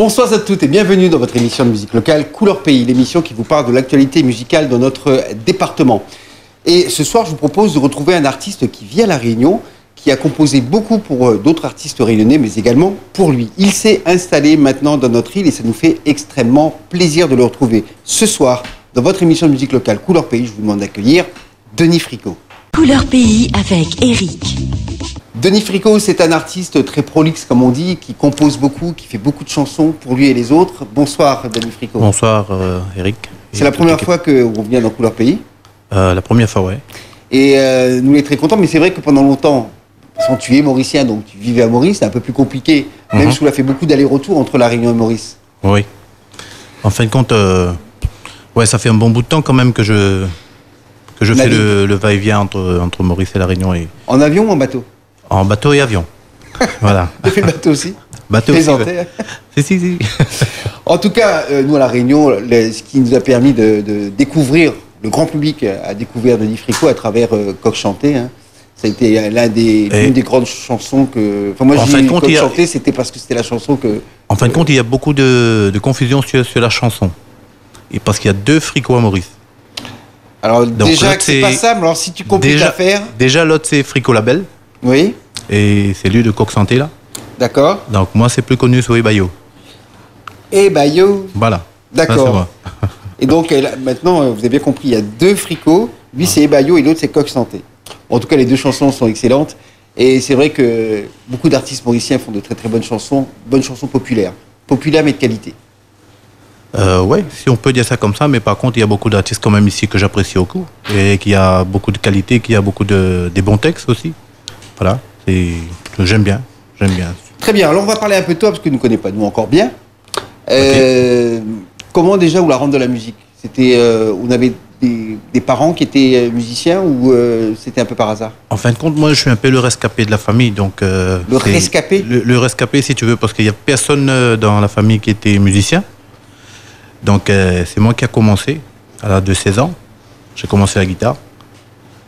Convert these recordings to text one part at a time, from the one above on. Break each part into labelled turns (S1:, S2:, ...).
S1: Bonsoir à toutes et bienvenue dans votre émission de musique locale Couleur Pays, l'émission qui vous parle de l'actualité musicale dans notre département. Et ce soir, je vous propose de retrouver un artiste qui vit à La Réunion, qui a composé beaucoup pour d'autres artistes réunionnais, mais également pour lui. Il s'est installé maintenant dans notre île et ça nous fait extrêmement plaisir de le retrouver. Ce soir, dans votre émission de musique locale Couleur Pays, je vous demande d'accueillir Denis Fricot.
S2: Couleur Pays avec Eric.
S1: Denis Fricot, c'est un artiste très prolixe, comme on dit, qui compose beaucoup, qui fait beaucoup de chansons pour lui et les autres. Bonsoir, Denis Fricot.
S3: Bonsoir, Eric.
S1: C'est la première fois qu'on vient dans Couleur Pays.
S3: La première fois, ouais.
S1: Et nous, on est très contents, mais c'est vrai que pendant longtemps, sans tu es mauricien, donc tu vivais à Maurice, c'est un peu plus compliqué, même si on a fait beaucoup d'allers-retours entre La Réunion et Maurice.
S3: Oui. En fin de compte, ouais, ça fait un bon bout de temps quand même que je fais le va-et-vient entre Maurice et La Réunion. Et...
S1: En avion ou en bateau?
S3: En bateau et avion. Voilà.
S1: Tu as fait le bateau aussi?
S3: Bateau aussi, ouais. Si.
S1: En tout cas, nous à La Réunion, ce qui nous a permis de découvrir, le grand public a découvert Denis Fricot à travers Coq Chanté. Hein. Ça a été l'une des grandes chansons que... Enfin, moi, je dis Coq Chanté, c'était parce que c'était la chanson que...
S3: En fin de compte, il y a beaucoup de confusion sur la chanson. Et parce qu'il y a deux Fricots à Maurice.
S1: Alors, donc, déjà que c'est pas ça, mais alors si tu compliques l'affaire...
S3: Déjà, l'autre, c'est Fricot Label.
S1: Oui.
S3: Et c'est lui de Coq Santé, là.
S1: D'accord.
S3: Donc, moi, c'est plus connu sur Ebayo.
S1: Ebayo.
S3: Voilà.
S1: D'accord. Et donc, maintenant, vous avez bien compris, il y a deux Fricots. Lui, c'est Ebayo et l'autre, c'est Coq Santé. En tout cas, les deux chansons sont excellentes. Et c'est vrai que beaucoup d'artistes mauriciens font de très très bonnes chansons populaires. Populaires, mais de qualité.
S3: Oui, si on peut dire ça comme ça, mais par contre, il y a beaucoup d'artistes quand même ici que j'apprécie beaucoup. Et qui a beaucoup de qualité, qui a beaucoup des bons textes aussi. Voilà, j'aime bien.
S1: Très bien, alors on va parler un peu de toi, parce que nous ne connaissons pas nous encore bien.
S3: Okay.
S1: Comment déjà vous la rendre de la musique? C'était, on avait des parents qui étaient musiciens ou c'était un peu par hasard?
S3: En fin de compte, moi je suis un peu le rescapé de la famille. Donc,
S1: le rescapé?
S3: Le rescapé si tu veux, parce qu'il n'y a personne dans la famille qui était musicien. Donc c'est moi qui a commencé à l'âge de 16 ans. J'ai commencé la guitare.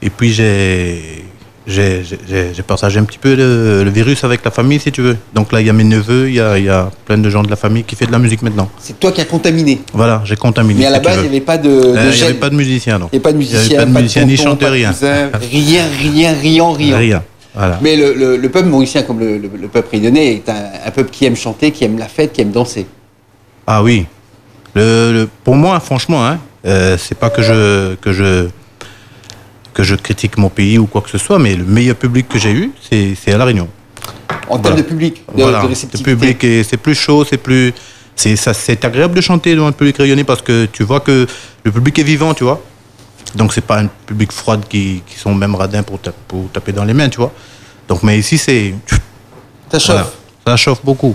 S3: Et puis j'ai partagé un petit peu le virus avec la famille, si tu veux. Donc là, il y a mes neveux, il y a plein de gens de la famille qui font de la musique maintenant.
S1: C'est toi qui as contaminé?
S3: Voilà, j'ai contaminé.
S1: Mais à la base, il n'y avait pas de
S3: il n'y avait pas de musicien, non.
S1: Il n'y avait pas de musicien,
S3: ni chanteur, rien.
S1: Rien.
S3: Voilà.
S1: Mais le peuple mauricien, comme le peuple réunionnais, est un peuple qui aime chanter, qui aime la fête, qui aime danser.
S3: Ah oui. Pour moi, franchement, hein, c'est pas que je critique mon pays ou quoi que ce soit, mais le meilleur public que j'ai eu, c'est à La Réunion.
S1: En termes de public, de réceptivité.
S3: Le public, c'est plus chaud, c'est agréable de chanter dans un public réunionnais parce que tu vois que le public est vivant, tu vois. Donc c'est pas un public froid qui sont même radins pour taper dans les mains, tu vois. Donc, mais ici,
S1: ça chauffe.
S3: Voilà, ça chauffe beaucoup.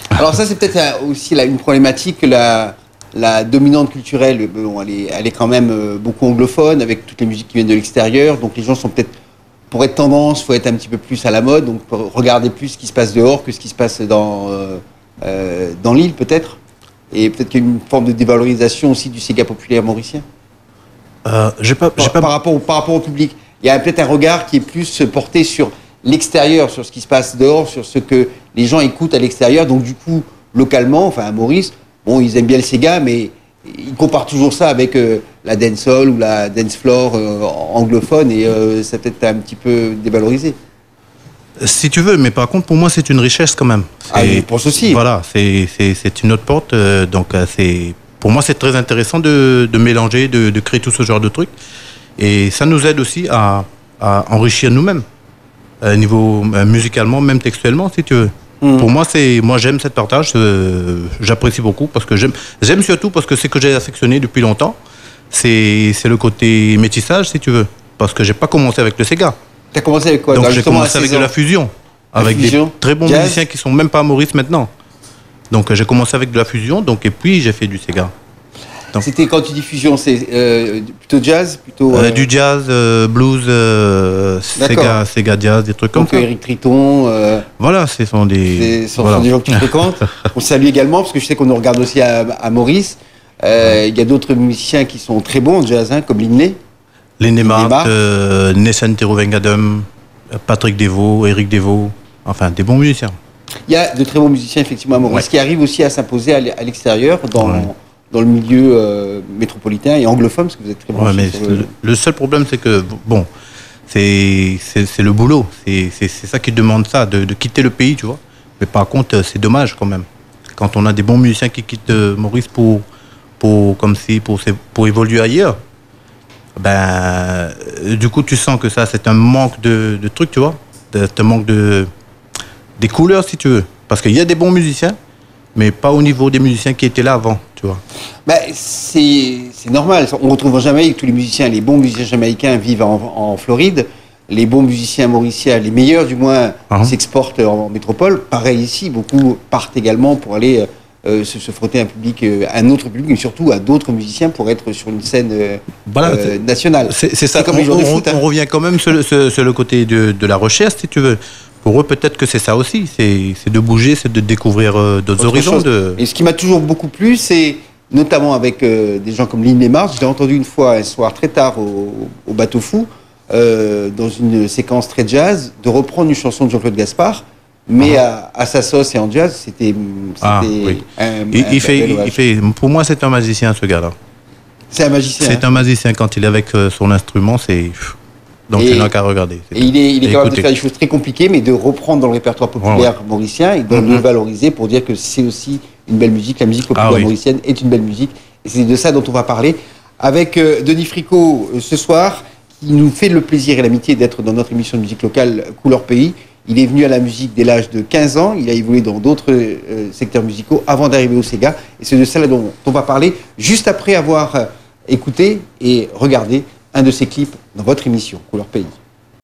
S1: Alors ça, c'est peut-être aussi une problématique que la dominante culturelle, bon, elle est quand même beaucoup anglophone, avec toutes les musiques qui viennent de l'extérieur. Donc les gens sont peut-être, pour être tendance, il faut être un petit peu plus à la mode, donc regarder plus ce qui se passe dehors que ce qui se passe dans l'île, peut-être. Et peut-être qu'il y a une forme de dévalorisation aussi du Sega populaire mauricien. Par rapport au public. Il y a peut-être un regard qui est plus porté sur l'extérieur, sur ce qui se passe dehors, sur ce que les gens écoutent à l'extérieur. Donc du coup, localement, enfin à Maurice, bon, ils aiment bien le Sega, mais ils comparent toujours ça avec la dancehall ou la dance floor anglophone et ça peut-être un petit peu dévalorisé.
S3: Si tu veux, mais par contre, pour moi, c'est une richesse quand même.
S1: Ah, je pense aussi.
S3: Voilà, c'est une autre porte. Donc, pour moi, c'est très intéressant de mélanger, de créer tout ce genre de trucs. Et ça nous aide aussi à enrichir nous-mêmes, niveau musicalement, même textuellement, si tu veux. Pour moi, j'aime cette partage, j'apprécie beaucoup parce que j'aime surtout parce que c'est que j'ai affectionné depuis longtemps, c'est le côté métissage, si tu veux, parce que j'ai pas commencé avec le Sega.
S1: T'as commencé avec quoi?
S3: Donc j'ai commencé avec de la fusion, avec des très bons musiciens qui sont même pas à Maurice maintenant. Donc j'ai commencé avec de la fusion, et puis j'ai fait du Sega.
S1: C'était quand tu dis fusion, c'est plutôt jazz,
S3: du jazz, blues, Sega jazz, des trucs comme ça.
S1: Eric Triton.
S3: Voilà, ce sont des
S1: gens que tu fréquentes. On salue également parce que je sais qu'on nous regarde aussi à Maurice. Il y a d'autres musiciens qui sont très bons en jazz, hein, comme Linley.
S3: Linley Mark, Nessan Terovengadum, Patrick Devaux, Eric Devaux, enfin des bons musiciens.
S1: Il y a de très bons musiciens, effectivement, à Maurice,
S3: Ouais.
S1: qui arrivent aussi à s'imposer à l'extérieur, dans le milieu métropolitain et anglophone, parce que vous êtes très
S3: Ouais,
S1: branché
S3: mais
S1: sur
S3: le seul problème, c'est que, bon, c'est le boulot. C'est ça qui demande ça, de quitter le pays, tu vois. Mais par contre, c'est dommage quand même. Quand on a des bons musiciens qui quittent Maurice pour évoluer ailleurs, ben, du coup, tu sens que ça, c'est un manque de trucs, tu vois. C'est un manque des couleurs, si tu veux. Parce qu'il y a des bons musiciens, mais pas au niveau des musiciens qui étaient là avant, tu vois.
S1: Ben, c'est normal. On retrouve en Jamaïque tous les musiciens, les bons musiciens jamaïcains vivent en Floride. Les bons musiciens mauriciens, les meilleurs du moins, s'exportent en métropole. Pareil ici, beaucoup partent également pour aller se frotter à un autre public, mais surtout à d'autres musiciens pour être sur une scène nationale.
S3: C'est ça.
S1: Comme les joueurs de foot.
S3: On revient quand même sur le côté de la recherche, si tu veux. Pour eux, peut-être que c'est ça aussi. C'est de bouger, c'est de découvrir d'autres horizons.
S1: Et ce qui m'a toujours beaucoup plu, c'est notamment avec des gens comme Lynn Lemars. Je l'ai entendu une fois un soir très tard au Bateau Fou, dans une séquence très jazz, de reprendre une chanson de Jean-Claude Gaspard, mais à sa sauce et en jazz. C'était
S3: oui. Pour moi, c'est un magicien, ce gars-là.
S1: C'est un magicien.
S3: C'est un magicien. Quand il est avec son instrument, c'est... Donc il n'a qu'à regarder.
S1: Et il est capable de faire des choses très compliquées, mais de reprendre dans le répertoire populaire mauricien et de le valoriser pour dire que c'est aussi une belle musique. La musique populaire mauricienne est une belle musique. Et c'est de ça dont on va parler avec Denis Fricot ce soir, qui nous fait le plaisir et l'amitié d'être dans notre émission de musique locale Couleur Pays. Il est venu à la musique dès l'âge de 15 ans. Il a évolué dans d'autres secteurs musicaux avant d'arriver au Sega. Et c'est de ça dont on va parler juste après avoir écouté et regardé un de ses clips dans votre émission Couleur Pays.